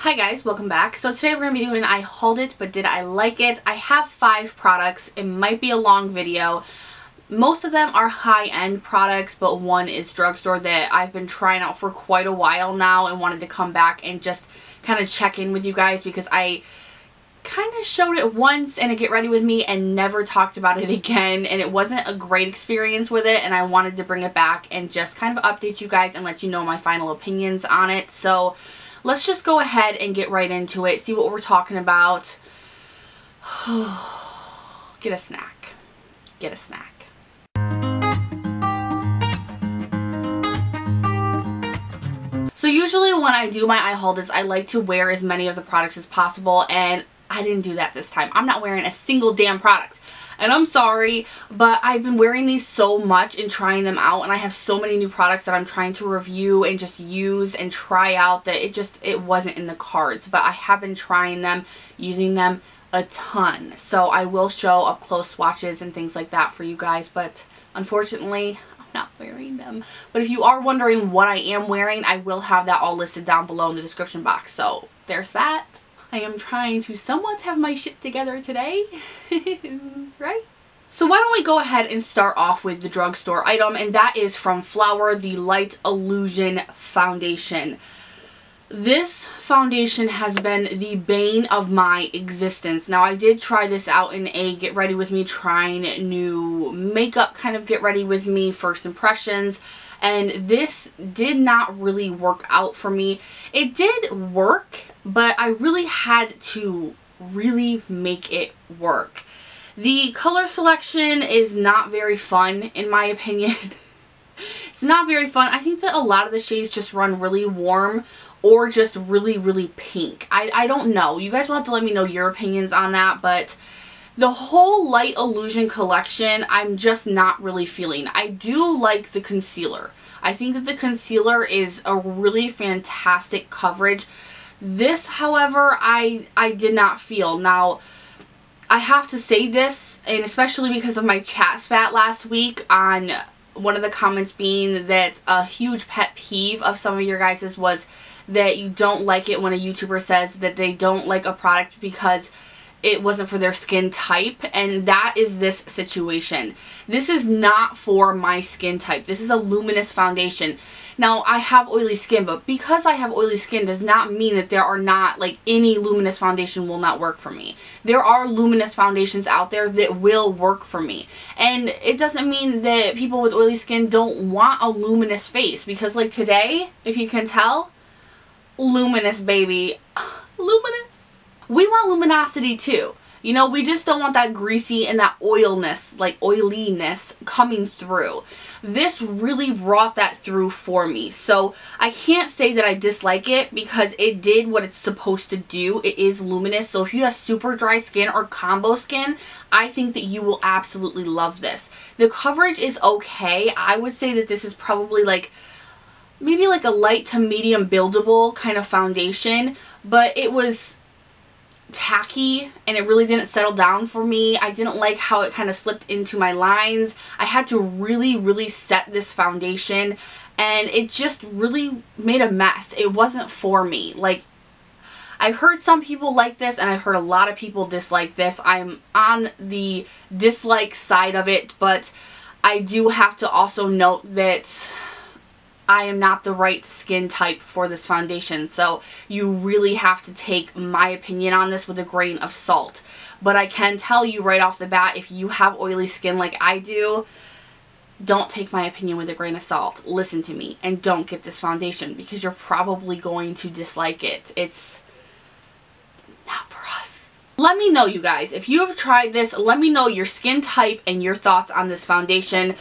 Hi guys, welcome back. So today we're going to be doing I hauled it, but did I like it? I have 5 products. It might be a long video. Most of them are high-end products, but one is drugstore that I've been trying out for quite a while now and wanted to come back and just kind of check in with you guys because I kind of showed it once in a Get Ready With Me and never talked about it again, and it wasn't a great experience with it, and I wanted to bring it back and just kind of update you guys and let you know my final opinions on it. So let's just go ahead and get right into it, see what we're talking about. Get a snack. Get a snack. So usually when I do my eye haulers, I like to wear as many of the products as possible, and I didn't do that this time. I'm not wearing a single damn product. And I'm sorry, but I've been wearing these so much and trying them out, and I have so many new products that I'm trying to review and just use and try out that it wasn't in the cards. But I have been trying them, using them a ton. So I will show up close swatches and things like that for you guys, but unfortunately, I'm not wearing them. But if you are wondering what I am wearing, I will have that all listed down below in the description box. So there's that. I am trying to somewhat have my shit together today, right? So why don't we go ahead and start off with the drugstore item, and that is from Flower, the Light Illusion Foundation. This foundation has been the bane of my existence. Now, I did try this out in a Get Ready With Me trying new makeup kind of Get Ready With Me first impressions, and this did not really work out for me. It did work, but I really had to really make it work. The color selection is not very fun, in my opinion. It's not very fun. I think that a lot of the shades just run really warm or just really, really pink. I don't know. You guys will have to let me know your opinions on that, but the whole Light Illusion collection, I'm just not really feeling. I do like the concealer. I think that the concealer is a really fantastic coverage. This, however, I did not feel. Now, I have to say this, and especially because of my chat spat last week on one of the comments being that a huge pet peeve of some of your guys's was that you don't like it when a YouTuber says that they don't like a product because it wasn't for their skin type, and that is this situation. This is not for my skin type. This is a luminous foundation. Now, I have oily skin, but because I have oily skin does not mean that there are not, like, any luminous foundation will not work for me. There are luminous foundations out there that will work for me. And it doesn't mean that people with oily skin don't want a luminous face, because, like, today, if you can tell, luminous, baby. Luminous. We want luminosity too. You know, we just don't want that greasy and that oiliness coming through. This really brought that through for me. So I can't say that I dislike it because it did what it's supposed to do. It is luminous. So if you have super dry skin or combo skin, I think that you will absolutely love this. The coverage is okay. I would say that this is probably like maybe like a light to medium buildable kind of foundation, but it was tacky and it really didn't settle down for me. I didn't like how it kind of slipped into my lines. I had to really set this foundation, and it just really made a mess. It wasn't for me. Like, I've heard some people like this and I've heard a lot of people dislike this. I'm on the dislike side of it, but I do have to also note that I am not the right skin type for this foundation, so you really have to take my opinion on this with a grain of salt. But I can tell you right off the bat, if you have oily skin like I do, don't take my opinion with a grain of salt. Listen to me and don't get this foundation because you're probably going to dislike it. It's not for us. Let me know, you guys. If you have tried this, let me know your skin type and your thoughts on this foundation.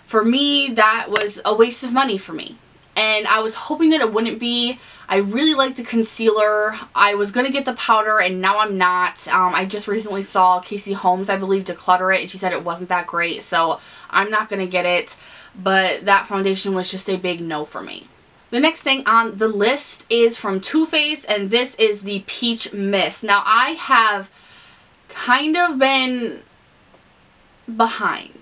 For me, that was a waste of money for me. And I was hoping that it wouldn't be. I really like the concealer. I was going to get the powder and now I'm not. I just recently saw Casey Holmes, I believe, declutter it, and she said it wasn't that great. So I'm not going to get it. But that foundation was just a big no for me. The next thing on the list is from Too Faced, and this is the Peach Mist. Now, I have kind of been behind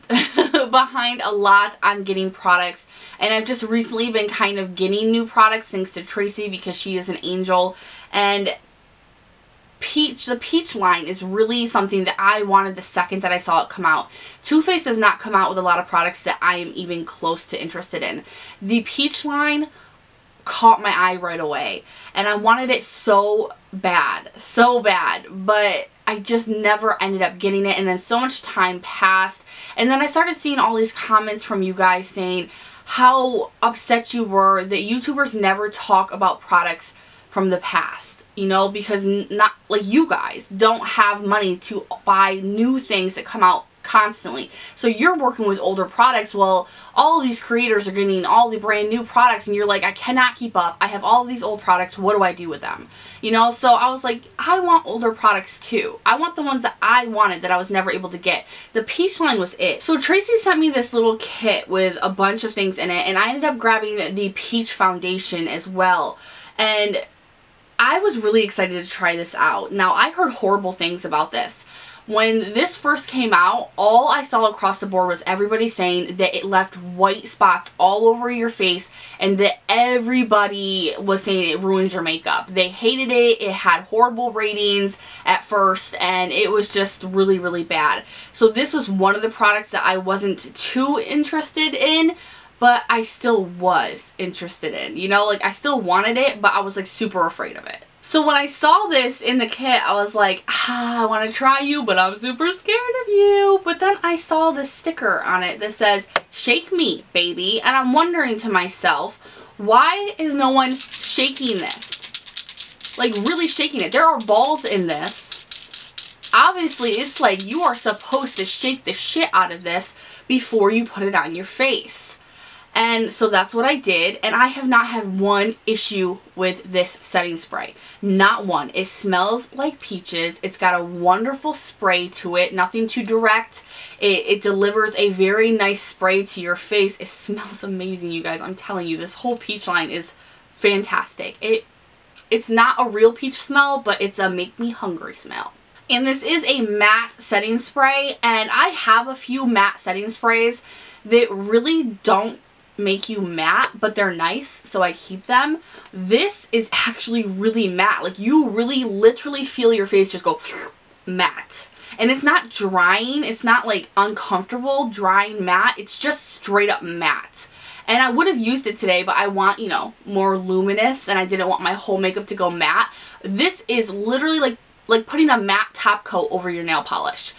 a lot on getting products, and I've just recently been kind of getting new products thanks to Tracy because she is an angel And the peach line is really something that I wanted the second that I saw it come out. Too Faced does not come out with a lot of products that I am even close to interested in. The peach line caught my eye right away, and I wanted it so bad, but I just never ended up getting it. And then so much time passed, and then I started seeing all these comments from you guys saying how upset you were that YouTubers never talk about products from the past. You know, because not like you guys don't have money to buy new things that come out constantly. So you're working with older products. Well, all these creators are getting all the brand new products, and you're like, I cannot keep up. I have all of these old products. What do I do with them? You know, so I was like, I want older products too. I want the ones that I wanted that I was never able to get. The peach line was it. So Tracy sent me this little kit with a bunch of things in it, and I ended up grabbing the peach foundation as well. And I was really excited to try this out. Now, I heard horrible things about this. When this first came out, all I saw across the board was everybody saying that it left white spots all over your face, and that everybody was saying it ruined your makeup. They hated it. It had horrible ratings at first, and it was just really, really bad. So this was one of the products that I wasn't too interested in, but I still was interested in, you know, like I still wanted it, but I was like super afraid of it. So when I saw this in the kit, I was like, I want to try you, but I'm super scared of you. But then I saw this sticker on it that says, shake me, baby. And I'm wondering to myself, why is no one shaking this? Like really shaking it. There are balls in this. Obviously, it's like you are supposed to shake the shit out of this before you put it on your face. And so that's what I did, and I have not had one issue with this setting spray. Not one. It smells like peaches. It's got a wonderful spray to it, nothing too direct. It delivers a very nice spray to your face. It smells amazing, you guys. I'm telling you, this whole peach line is fantastic. It's not a real peach smell, but it's a make me hungry smell. And this is a matte setting spray, and I have a few matte setting sprays that really don't make you matte, but they're nice, so I keep them. This is actually really matte. Like you really literally feel your face just go matte. And it's not drying. It's not like uncomfortable drying matte. It's just straight up matte. And I would have used it today, but I want, you know, more luminous, and I didn't want my whole makeup to go matte. This is literally like putting a matte top coat over your nail polish.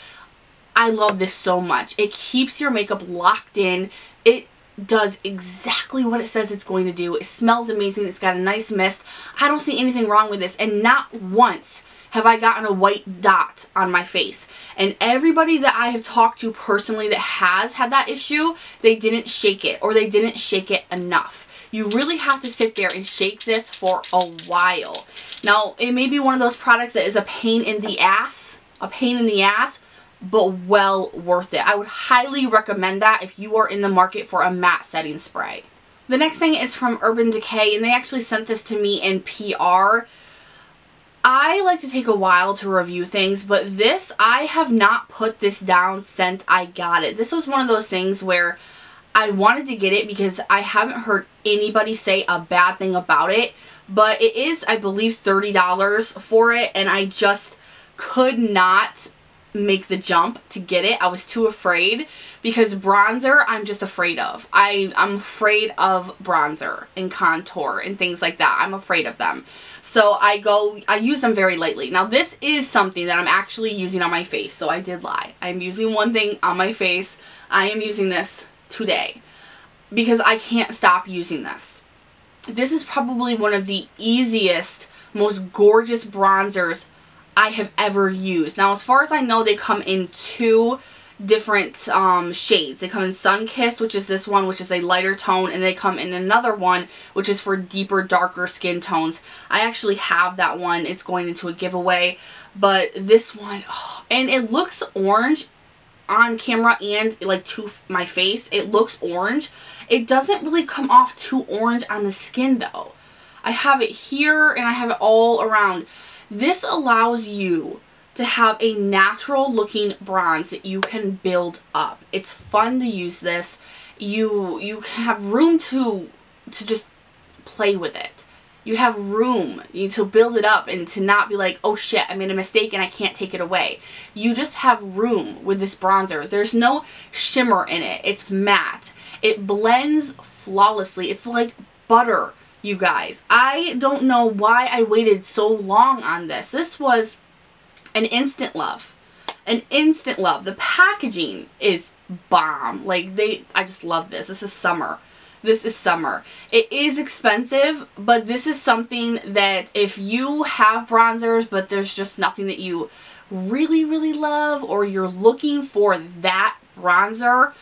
I love this so much. It keeps your makeup locked in. It does exactly what it says it's going to do. It smells amazing. It's got a nice mist. I don't see anything wrong with this, and not once have I gotten a white dot on my face. And everybody that I have talked to personally that has had that issue, they didn't shake it, or they didn't shake it enough. You really have to sit there and shake this for a while. Now, it may be one of those products that is a pain in the ass, but well worth it. I would highly recommend that if you are in the market for a matte setting spray. The next thing is from Urban Decay, and they actually sent this to me in PR. I like to take a while to review things, but this, I have not put this down since I got it. This was one of those things where I wanted to get it because I haven't heard anybody say a bad thing about it, but it is, I believe, $30 for it, and I just could not make the jump to get it. I was too afraid, because bronzer I'm just afraid of. I'm afraid of bronzer and contour and things like that. I'm afraid of them. So I use them very lightly. Now this is something that I'm actually using on my face, so I did lie. I'm using one thing on my face. I am using this today because I can't stop using this. This is probably one of the easiest, most gorgeous bronzers I have ever used. Now, as far as I know, they come in two different shades. They come in Sun Kissed, which is this one, which is a lighter tone, and they come in another one, which is for deeper, darker skin tones. I actually have that one. It's going into a giveaway, but this one, oh, and it looks orange on camera and like to my face. It looks orange. It doesn't really come off too orange on the skin though. I have it here and I have it all around. This allows you to have a natural looking bronze that you can build up. It's fun to use this. You have room to just play with it. You have room to build it up and to not be like, oh shit, I made a mistake and I can't take it away. You just have room with this bronzer. There's no shimmer in it. It's matte. It blends flawlessly. It's like butter, you guys. I don't know why I waited so long on this. This was an instant love. An instant love. The packaging is bomb. Like, I just love this. This is summer. This is summer. It is expensive, but this is something that if you have bronzers, but there's just nothing that you really, really love, or you're looking for that bronzer,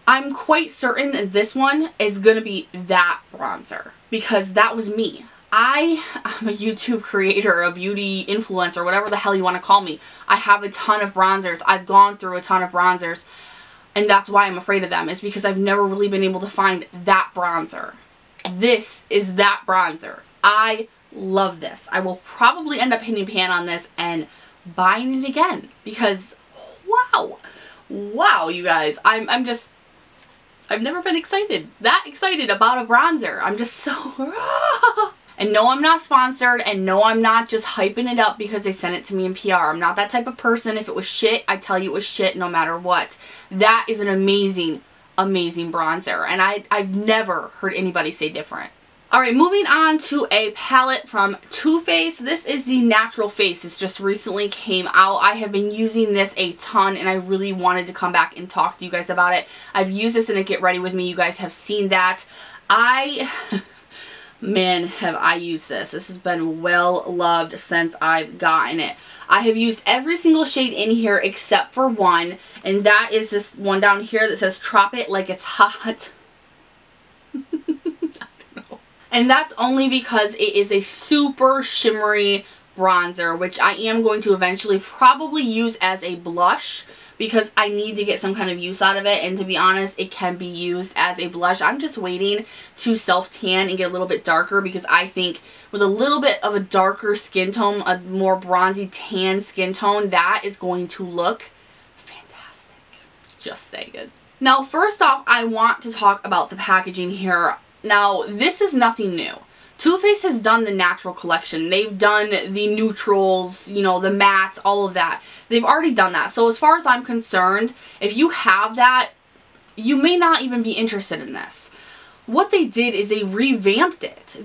I'm quite certain that this one is going to be that bronzer, because that was me. I am a YouTube creator, a beauty influencer, whatever the hell you want to call me. I have a ton of bronzers. I've gone through a ton of bronzers. And that's why I'm afraid of them, is because I've never really been able to find that bronzer. This is that bronzer. I love this. I will probably end up hitting pan on this and buying it again, because wow. Wow, you guys. I've never been that excited about a bronzer. I'm just so And no, I'm not sponsored, and no, I'm not just hyping it up because they sent it to me in PR. I'm not that type of person. If it was shit, I tell you it was shit no matter what. That is an amazing, amazing bronzer, and I've never heard anybody say different. Alright, moving on to a palette from Too Faced. This is the Natural Face. This just recently came out. I have been using this a ton, and I really wanted to come back and talk to you guys about it. I've used this in a Get Ready With Me. You guys have seen that. Man, have I used this. This has been well loved since I've gotten it. I have used every single shade in here except for one, and that is this one down here that says Trop It Like It's Hot. I don't know. And that's only because it is a super shimmery bronzer, which I am going to eventually probably use as a blush, because I need to get some kind of use out of it, and to be honest, it can be used as a blush. I'm just waiting to self-tan and get a little bit darker, because I think with a little bit of a darker skin tone, a more bronzy tan skin tone, that is going to look fantastic. Just saying. Now, first off, I want to talk about the packaging here. Now, this is nothing new. Too Faced has done the natural collection. They've done the neutrals, you know, the mattes, all of that. They've already done that. So as far as I'm concerned, if you have that, you may not even be interested in this. What they did is they revamped it.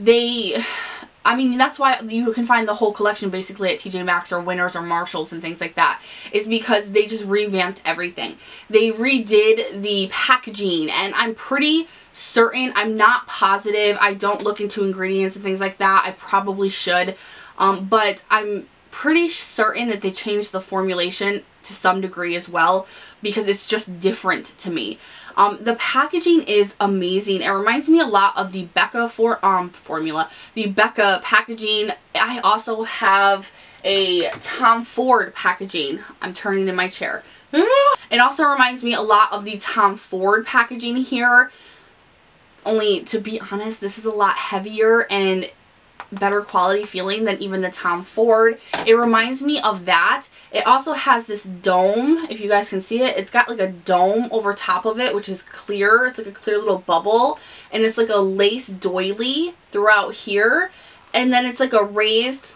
I mean, that's why you can find the whole collection basically at TJ Maxx or Winners or Marshalls and things like that. Is because they just revamped everything. They redid the packaging, and I'm pretty certain, I'm not positive, I don't look into ingredients and things like that. I probably should, but I'm pretty certain that they changed the formulation to some degree as well, because it's just different to me. The packaging is amazing. It reminds me a lot of the Becca formula, the Becca packaging. I also have a Tom Ford packaging. I'm turning in my chair. It also reminds me a lot of the Tom Ford packaging here. Only, to be honest, this is a lot heavier and better quality feeling than even the Tom Ford. It reminds me of that. It also has this dome, if you guys can see it. It's got like a dome over top of it, which is clear. It's like a clear little bubble. And it's like a lace doily throughout here. And then it's like a raised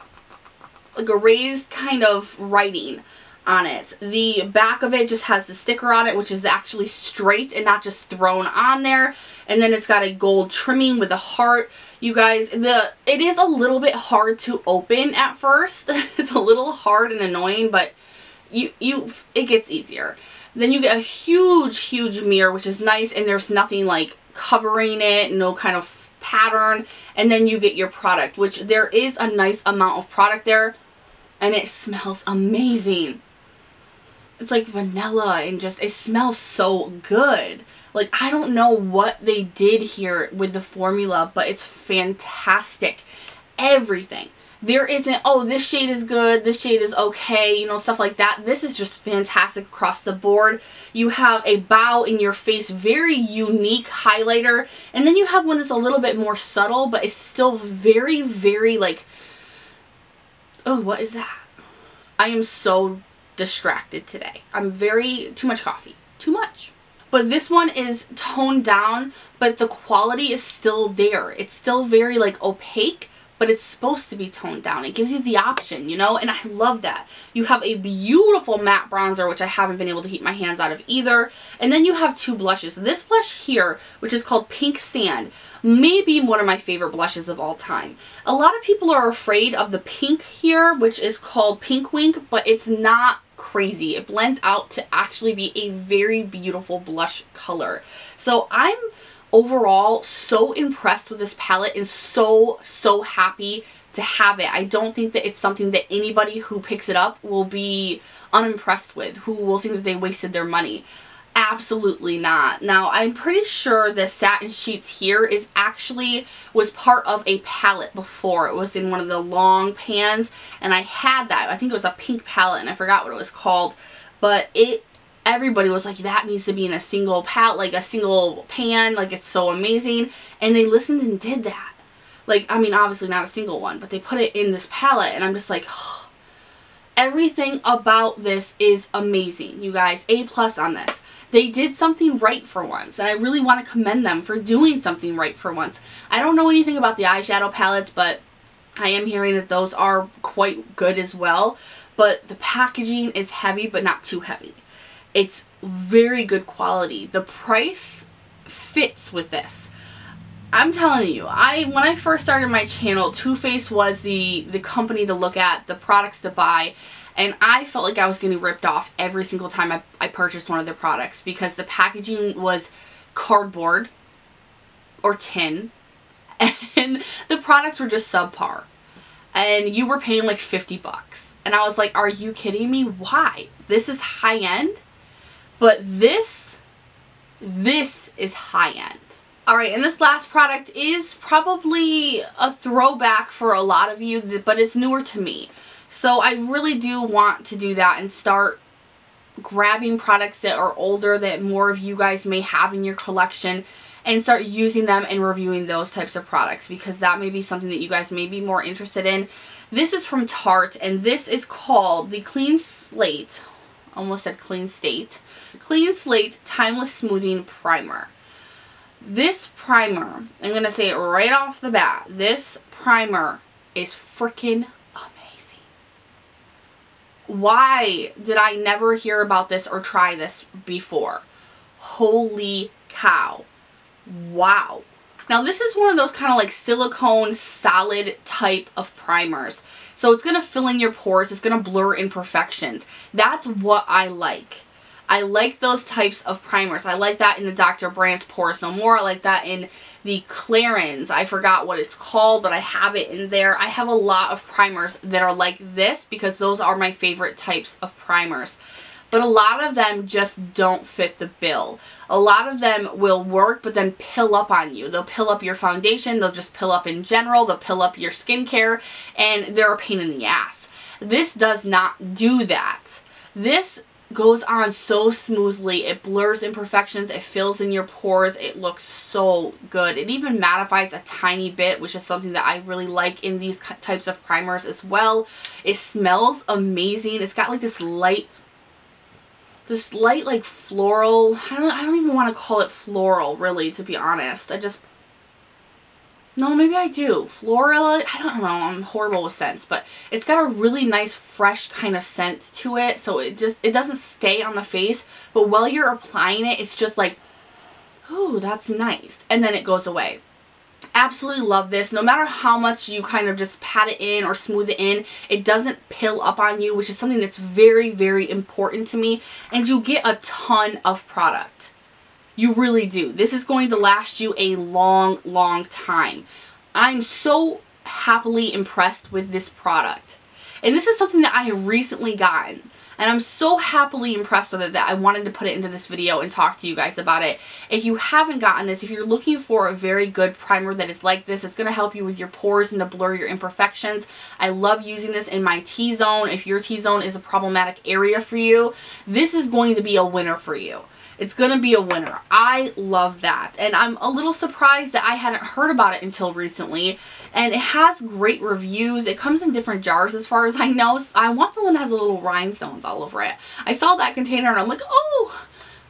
kind of writing on it. The back of it just has the sticker on it, which is actually straight and not just thrown on there. And then it's got a gold trimming with a heart. You guys, it is a little bit hard to open at first. It's a little hard and annoying, but it gets easier. Then you get a huge mirror, which is nice, and there's nothing like covering it, no kind of pattern. And then you get your product, which there is a nice amount of product there, and it smells amazing. It's like vanilla, and just, it smells so good. Like, I don't know what they did here with the formula, but it's fantastic. Everything. There isn't, oh, this shade is good, this shade is okay, you know, stuff like that. This is just fantastic across the board. You have a bow in your face, very unique highlighter. And then you have one that's a little bit more subtle, but it's still very, very like, oh, what is that? I am so distracted today. Too much coffee. Too much. But this one is toned down, but the quality is still there. It's still very like opaque, but it's supposed to be toned down. It gives you the option, you know, and I love that. You have a beautiful matte bronzer, which I haven't been able to keep my hands out of either. And then you have 2 blushes. This blush here, which is called Pink Sand, may be one of my favorite blushes of all time. A lot of people are afraid of the pink here, which is called Pink Wink, but it's not crazy. It blends out to actually be a very beautiful blush color. So I'm overall so impressed with this palette and so happy to have it. I don't think that it's something that anybody who picks it up will be unimpressed with, who will think that they wasted their money. Absolutely not. Now, I'm pretty sure the satin sheets here was part of a palette before. It was in one of the long pans, and I had that. I think it was a pink palette, and I forgot what it was called, but everybody was like, that needs to be in a single palette, like a single pan, like it's so amazing, and they listened and did that. Like, I mean, obviously not a single one, but they put it in this palette, and I'm just like, oh, everything about this is amazing, you guys. A+ on this. They did something right for once, and I really want to commend them for doing something right for once. I don't know anything about the eyeshadow palettes, but I am hearing that those are quite good as well. But the packaging is heavy, but not too heavy. It's very good quality. The price fits with this. I'm telling you, when I first started my channel, Too Faced was the company to look at, the products to buy. And I felt like I was getting ripped off every single time I purchased one of their products, because the packaging was cardboard or tin, and the products were just subpar. And you were paying like 50 bucks. And I was like, are you kidding me? Why? This is high end, but this is high end. Alright, and this last product is probably a throwback for a lot of you, but it's newer to me. So I really do want to do that and start grabbing products that are older that more of you guys may have in your collection and start using them and reviewing those types of products, because that may be something that you guys may be more interested in. This is from Tarte, and this is called the Clean Slate, almost said Clean State, Clean Slate Timeless Smoothing Primer. This primer, I'm going to say it right off the bat, this primer is freaking amazing. Why did I never hear about this or try this before? Holy cow. Wow. Now this is one of those kind of like silicone solid type of primers. So it's going to fill in your pores. It's going to blur imperfections. That's what I like. I like those types of primers. I like that in the Dr. Brandt's Pores No More. I like that in the Clarins. I forgot what it's called, but I have it in there. I have a lot of primers that are like this because those are my favorite types of primers. But a lot of them just don't fit the bill. A lot of them will work, but then pill up on you. They'll pill up your foundation. They'll just pill up in general. They'll pill up your skincare, and they're a pain in the ass. This does not do that. This goes on so smoothly. It blurs imperfections. It fills in your pores. It looks so good. It even mattifies a tiny bit, which is something that I really like in these types of primers as well. It smells amazing. It's got like this light like floral. I don't even want to call it floral, really, to be honest. No, maybe I do. Floral, I don't know. I'm horrible with scents, but it's got a really nice, fresh kind of scent to it. So it doesn't stay on the face, but while you're applying it, it's just like, ooh, that's nice. And then it goes away. Absolutely love this. No matter how much you kind of just pat it in or smooth it in, it doesn't pill up on you, which is something that's very, very important to me. And you get a ton of product. You really do. This is going to last you a long, long time. I'm so happily impressed with this product. And this is something that I have recently gotten. And I'm so happily impressed with it that I wanted to put it into this video and talk to you guys about it. If you haven't gotten this, if you're looking for a very good primer that is like this, it's going to help you with your pores and to blur your imperfections. I love using this in my T-zone. If your T-zone is a problematic area for you, this is going to be a winner for you. It's going to be a winner. I love that. And I'm a little surprised that I hadn't heard about it until recently. And it has great reviews. It comes in different jars as far as I know. So I want the one that has little rhinestones all over it. I saw that container and I'm like, oh,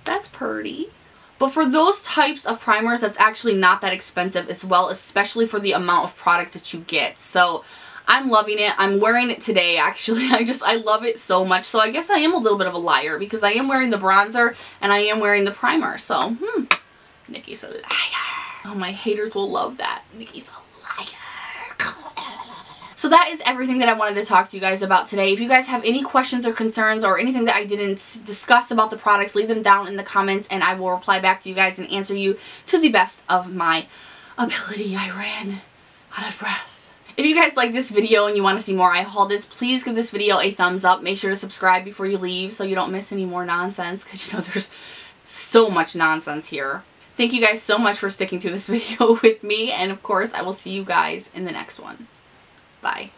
that's pretty. But for those types of primers, that's actually not that expensive as well, especially for the amount of product that you get. So I'm loving it. I'm wearing it today, actually. I love it so much. So I guess I am a little bit of a liar because I am wearing the bronzer and I am wearing the primer. So, Niki's a liar. Oh, my haters will love that. Niki's a liar. So that is everything that I wanted to talk to you guys about today. If you guys have any questions or concerns or anything that I didn't discuss about the products, leave them down in the comments and I will reply back to you guys and answer you to the best of my ability. I ran out of breath. If you guys like this video and you want to see more eye haul-its, please give this video a thumbs up. Make sure to subscribe before you leave so you don't miss any more nonsense, because you know there's so much nonsense here. Thank you guys so much for sticking through this video with me, and of course I will see you guys in the next one. Bye.